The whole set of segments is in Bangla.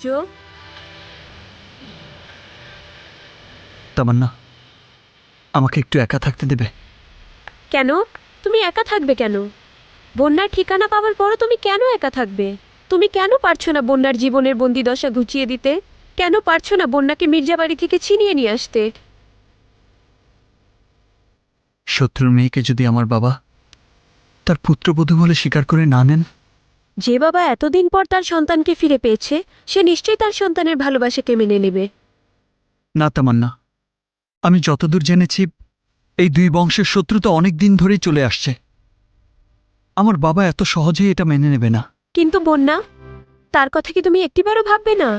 সূর্য। তামান্না, আমাকে একটু একা থাকতে দেবে? কেন? তুমি একা থাকবে কেন? বন্যার ঠিকানা পাওয়ার পরও তুমি কেন একা থাকবে? তুমি কেন পারছো না বন্যার জীবনের বন্দিদশা ঘুচিয়ে দিতে? কেন পারছো না বন্যাকে মির্জাবাড়ি থেকে ছিনিয়ে নিয়ে আসতে? শত্রুর মেয়েকে যদি আমার বাবা তার পুত্রবধূ বলে স্বীকার করে না নেন? যে বাবা এতদিন পর তার সন্তানকে ফিরে পেয়েছে, সে নিশ্চয়ই তার সন্তানের ভালোবাসাকে মেনে নেবে। না তামান্না, আমি যতদূর জেনেছি এই দুই বংশের শত্রুতা অনেক দিন ধরেই চলে আসছে। আমার বাবা এত সহজেই এটা মেনে নেবে না। কিন্তু বন্যা, তার কথা কি তুমি একটিবারও ভাববে না?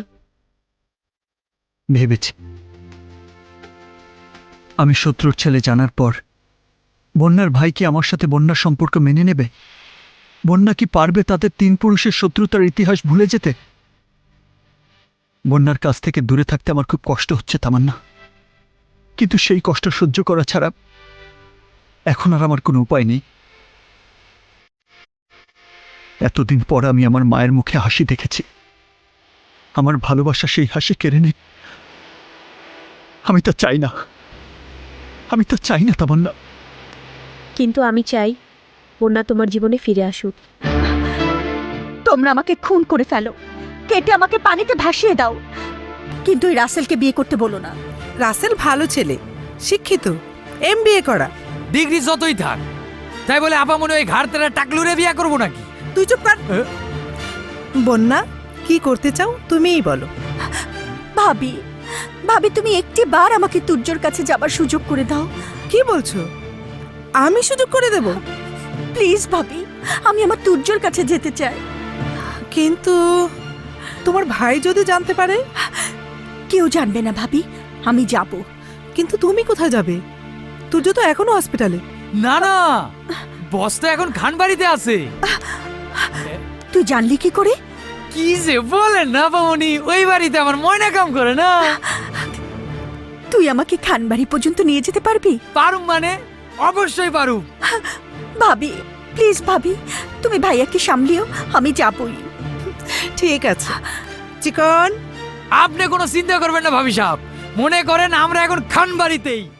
ভেবেছি, আমি শত্রুর ছেলে জানার পর বন্যার ভাই কি আমার সাথে বন্যার সম্পর্ক মেনে নেবে? বন্যা কি পারবে তাদের তিন পুরুষের শত্রুতার ইতিহাস ভুলে যেতে? বন্যার কাছ থেকে দূরে থাকতে আমার খুব কষ্ট হচ্ছে তামান্না, কিন্তু সেই কষ্ট সহ্য করা ছাড়া এখন আর আমার কোনো উপায় নেই। এতদিন পর আমি আমার মায়ের মুখে হাসি দেখেছি। আমার ভালোবাসা সেই হাসি কেড়ে নে। আমি তা চাই না, আমি তা চাই না তামান্না। কিন্তু আমি চাই বন্যা তোমার জীবনে ফিরে আসুক। তোমরা আমাকে খুন করে ফেলো, কেটে আমাকে পানিতে ভাসিয়ে দাও, কিন্তু এই রাসেলকে বিয়ে করতে বলো না। রাসেল ভালো ছেলে, শিক্ষিত, এমবিএ করা। ডিগ্রি যতই থাক, তাই বলে আপা মনে ওই ঘাড় তেরা টাকলুরে বিয়া করবো নাকি? তুই চুপ কর। বন্যা, কি করতে চাও তুমিই বলো। ভাবি, ভাবি তুমি একটি বার আমাকে তুর্যর কাছে যাবার সুযোগ করে দাও। কি বলছো? আমি সুযোগ করে দেব? প্লিজ ভাবি, আমি আমার তুর্যর কাছে যেতে চাই। কিন্তু তোমার ভাই যদি জানতে পারে? কেউ জানবে না ভাবি, আমি যাব। কিন্তু তুমি কোথায় যাবে? তুর্য তো এখনো হসপিটালে। না না, বস তো এখন খানবাড়িতে আছে। তুই জানলি কি করে? কি যে বলেন না পামনি, ওই বাড়িতে আমার ময়না কাম করে না। তুই আমাকে খানবাড়ি পর্যন্ত নিয়ে যেতে পারবি? পারুম মানে অবশ্যই পারুম। ভাবি প্লিজ ভাবি, তুমি ভাইয়াকে সামলিও, আমি যাবই। ঠিক আছে চিকন। আপনি কোনো চিন্তা করবেন না ভাবি সাহেব, মনে করেন আমরা এখন খানবাড়িতেই।